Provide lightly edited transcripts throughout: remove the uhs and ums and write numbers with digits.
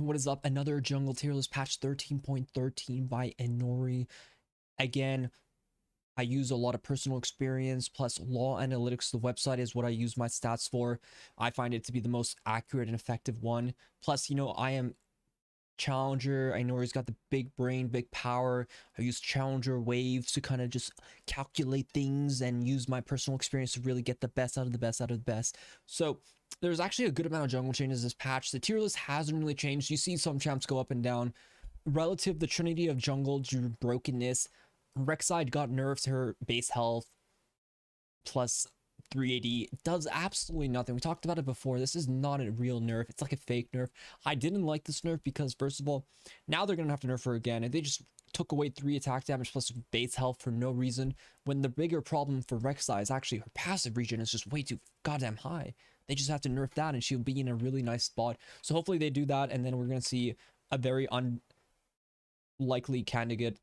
what is up? Another jungle tier list patch 13.13 by Inori. Again, I use a lot of personal experience plus law analytics. The website is what I use my stats for. I find it to be the most accurate and effective one. Plus, I am Challenger. I know he's got the big brain, big power. I use Challenger waves to kind of just calculate things and use my personal experience to really get the best out of the best out of the best. So there's actually a good amount of jungle changes this patch. The tier list hasn't really changed. You see some champs go up and down. Relative the trinity of jungle to brokenness, Rek'sai got nerfed to her base health plus 380. Does absolutely nothing. We talked about it before. This is not a real nerf. It's like a fake nerf. I didn't like this nerf because, first of all, now they're going to have to nerf her again. And they just took away 3 attack damage plus base health for no reason. When the bigger problem for Rek'sai is actually her passive regen is just way too goddamn high. They just have to nerf that and she'll be in a really nice spot. So hopefully they do that. And then we're going to see a very unlikely candidate.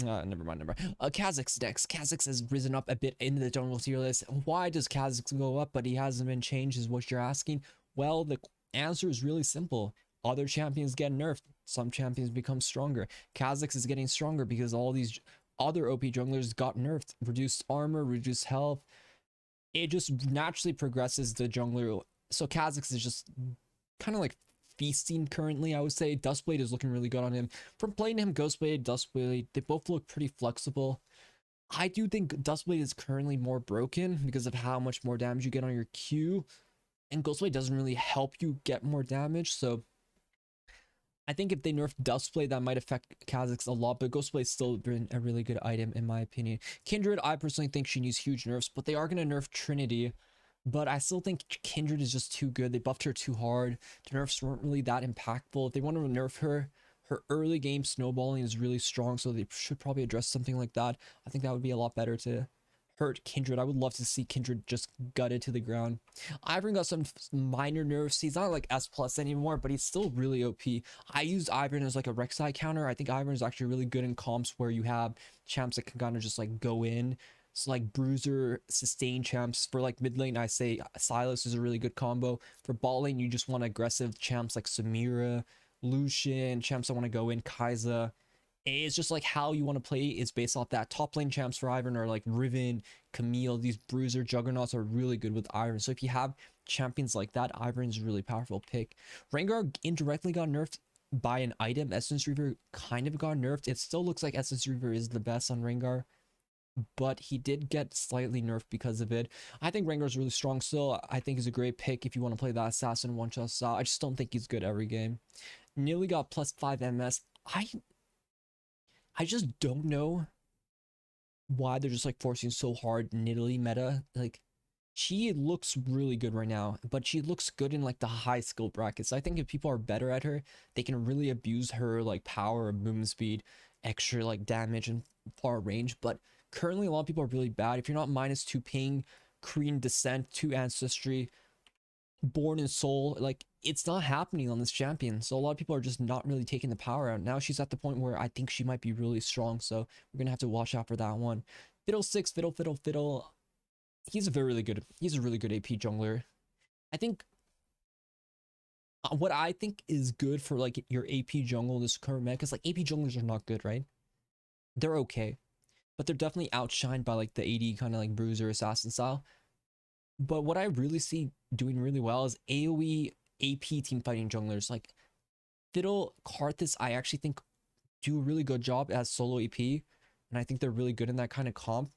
Never mind. Kha'Zix next. Kha'Zix has risen up a bit in the jungle tier list. Why does Kha'Zix go up but he hasn't been changed is what you're asking? Well, the answer is really simple. Other champions get nerfed. Some champions become stronger. Kha'Zix is getting stronger because all these other OP junglers got nerfed. Reduced armor, reduced health. It just naturally progresses the jungler. So Kha'Zix is just kind of like feasting currently, I would say. Duskblade is looking really good on him. From playing him, Ghostblade, Duskblade, they both look pretty flexible. I do think Duskblade is currently more broken because of how much more damage you get on your Q. And Ghostblade doesn't really help you get more damage. So I think if they nerf Duskblade, that might affect Kha'Zix a lot. But Ghostblade's still been a really good item in my opinion. Kindred, I personally think she needs huge nerfs. But they are going to nerf Trinity. But I still think Kindred is just too good. They buffed her too hard. The nerfs weren't really that impactful. If they want to nerf her, her early game snowballing is really strong. So they should probably address something like that. I think that would be a lot better to hurt Kindred. I would love to see Kindred just gutted to the ground. Ivern got some minor nerfs. He's not like S plus anymore, but he's still really OP. I used Ivern as like a Rek'Sai counter. I think Ivern is actually really good in comps where you have champs that can kind of just like go in. So like bruiser sustain champs for like mid lane, I say Silas is a really good combo. For bot lane, you just want aggressive champs like Samira, Lucian, champs that want to go in, Kai'Sa. It's just like how you want to play is based off that. Top lane champs for Ivern are like Riven, Camille. These bruiser juggernauts are really good with Ivern. So if you have champions like that, Ivern is a really powerful pick. Rengar indirectly got nerfed by an item. Essence Reaver kind of got nerfed. It still looks like Essence Reaver is the best on Rengar, but he did get slightly nerfed because of it. I think Rengar's really strong still. I think he's a great pick if you want to play that assassin one shot style. I just don't think he's good every game. Nearly got plus 5 MS. I just don't know why they're just like forcing so hard Nidalee meta. Like, she looks really good right now, but she looks good in like the high skill brackets. I think if people are better at her, they can really abuse her like power, movement speed, extra like damage and far range. But currently a lot of people are really bad. If you're not -2 ping, Korean descent, 2 ancestry, born in soul, like it's not happening on this champion. So a lot of people are just not really taking the power out. Now she's at the point where I think she might be really strong, so we're gonna have to watch out for that one. Fiddle6, Fiddle. He's a really good AP jungler. I think what I think is good for like your AP jungle in this current meta, because like AP junglers are not good, right? They're okay, but they're definitely outshined by like the AD kind of like bruiser assassin style. But what I really see doing really well is AoE AP team fighting junglers. Like Fiddle, Karthus, I actually think do a really good job as solo AP, and I think they're really good in that kind of comp.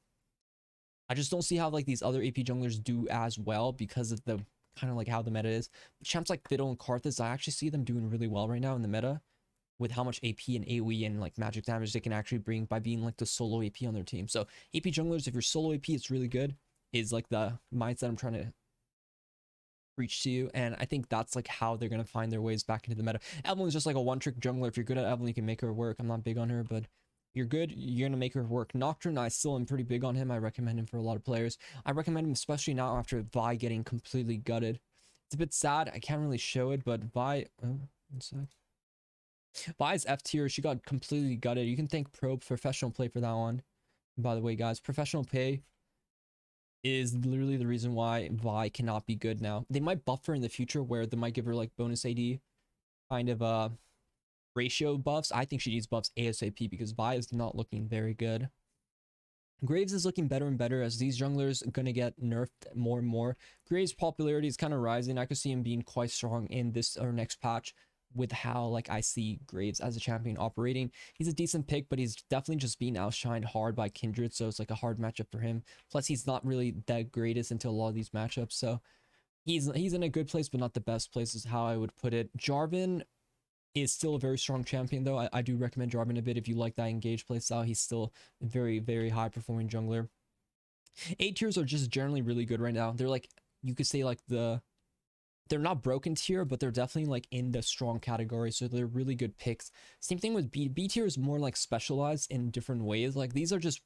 I just don't see how like these other AP junglers do as well because of the kind of like how the meta is. Champs like Fiddle and Karthus, I actually see them doing really well right now in the meta with how much AP and AoE and like magic damage they can actually bring by being like the solo AP on their team. So AP junglers, if you're solo AP, it's really good, is like the mindset I'm trying to reach to you. And I think that's like how they're going to find their ways back into the meta. Evelyn's just like a one-trick jungler. If you're good at Evelyn, you can make her work. I'm not big on her, but you're good, you're going to make her work. Nocturne, I still am pretty big on him. I recommend him for a lot of players. I recommend him especially now after Vi getting completely gutted. It's a bit sad. I can't really show it, but Vi... Oh, one sec. Vi's F tier. She got completely gutted. You can thank Probe Professional Play for that one. By the way, guys, Professional Pay is literally the reason why Vi cannot be good now. They might buff her in the future where they might give her like bonus AD, kind of ratio buffs. I think she needs buffs ASAP because Vi is not looking very good. Graves is looking better and better as these junglers are going to get nerfed more and more. Graves' popularity is kind of rising. I could see him being quite strong in this or next patch with how like I see Graves as a champion operating. He's a decent pick, but he's definitely just being outshined hard by Kindred, so it's like a hard matchup for him. Plus, he's not really that greatest into a lot of these matchups, so he's in a good place, but not the best place is how I would put it. Jarvan is still a very strong champion though. I do recommend Jarvan a bit if you like that engaged playstyle. He's still a very, very high performing jungler. A tiers are just generally really good right now. They're like, you could say like they're not broken tier, but they're definitely like in the strong category. So they're really good picks. Same thing with B. B tier is more like specialized in different ways. Like these are just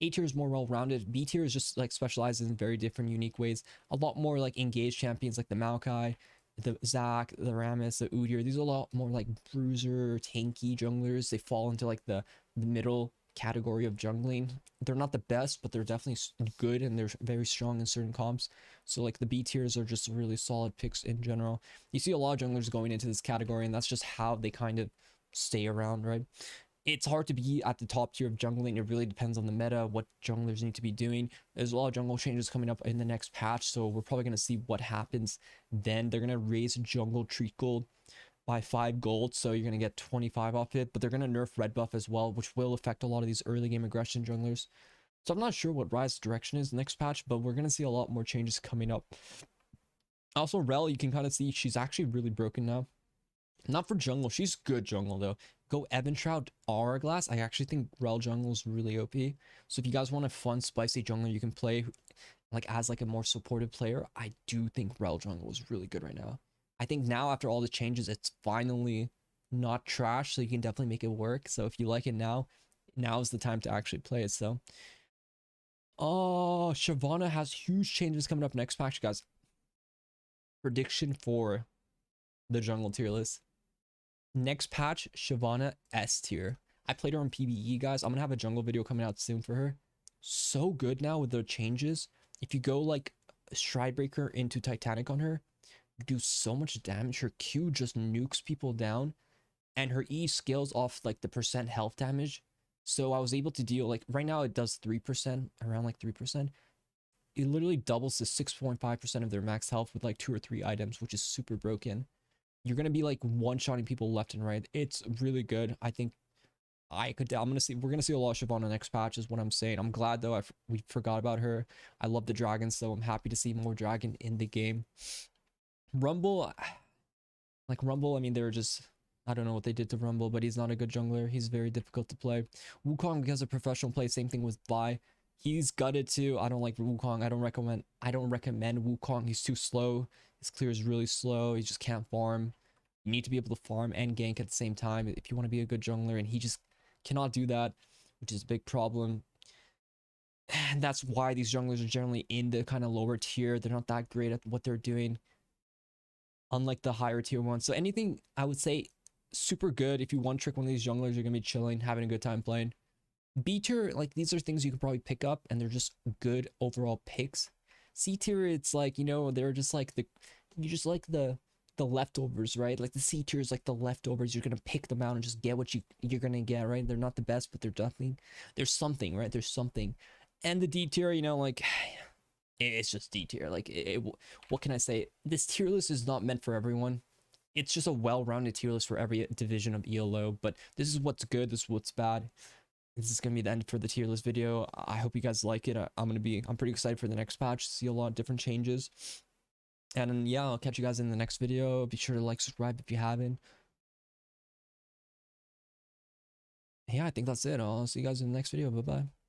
A tier is more well-rounded. B tier is just like specialized in very different, unique ways. A lot more like engaged champions like the Maokai, the Zac, the Rammus, the Udyr. These are a lot more like bruiser, tanky junglers. They fall into like the middle category of jungling. They're not the best, but they're definitely good and they're very strong in certain comps. So like the B tiers are just really solid picks in general. You see a lot of junglers going into this category, and that's just how they kind of stay around, right? It's hard to be at the top tier of jungling. It really depends on the meta, what junglers need to be doing. There's a lot of jungle changes coming up in the next patch, so we're probably going to see what happens then. They're going to raise jungle treat gold by 5 gold, so you're going to get 25 off it, but they're going to nerf red buff as well, which will affect a lot of these early game aggression junglers. So I'm not sure what Rise's direction is next patch, but we're going to see a lot more changes coming up. Also, Rel, you can kind of see she's actually really broken now. Not for jungle. She's good jungle, though. Go Evan Shroud, Hourglass. I actually think Rel jungle is really OP. So if you guys want a fun, spicy jungler you can play like as like a more supportive player, I do think Rel jungle is really good right now. I think now after all the changes, it's finally not trash, so you can definitely make it work. So if you like it now, now is the time to actually play it. So, oh, Shyvana has huge changes coming up next patch, guys. Prediction for the jungle tier list. Next patch, Shyvana S tier. I played her on PvE, guys. I'm gonna have a jungle video coming out soon for her. So good now with the changes. If you go like Stridebreaker into Titanic on her, you do so much damage. Her Q just nukes people down, and her E scales off like the percent health damage. So I was able to deal like right now it does 3%, around like 3%. It literally doubles to 6.5% of their max health with like 2 or 3 items, which is super broken. You're gonna be like one-shotting people left and right. It's really good. I think we're gonna see a lot of Shyvana next patch is what I'm saying. I'm glad though we forgot about her. I love the dragons, so I'm happy to see more dragon in the game. Rumble, I mean, they're just, I don't know what they did to Rumble, but he's not a good jungler. He's very difficult to play. Wukong has a professional play, same thing with Vi. He's gutted too. I don't like Wukong. I don't recommend Wukong. He's too slow. His clear is really slow. He just can't farm. You need to be able to farm and gank at the same time if you want to be a good jungler, and he just cannot do that, which is a big problem. And that's why these junglers are generally in the kind of lower tier. They're not that great at what they're doing, unlike the higher tier ones. So anything, I would say, super good. If you one trick one of these junglers, you're gonna be chilling, having a good time playing. B tier, like these are things you could probably pick up, and they're just good overall picks. C tier, it's like, you know, they're just like the leftovers, right? Like the C tier is like the leftovers. You're gonna pick them out and just get what you're gonna get, right? They're not the best, but they're definitely, there's something, right? There's something. And the D tier, you know, like it's just D tier. Like what can I say? This tier list is not meant for everyone. It's just a well-rounded tier list for every division of ELO, but this is what's good, this is what's bad. This is gonna be the end for the tier list video. I hope you guys like it. I'm pretty excited for the next patch, see a lot of different changes. And yeah, I'll catch you guys in the next video. Be sure to like, subscribe if you haven't. Yeah, I think that's it. I'll see you guys in the next video. Bye bye.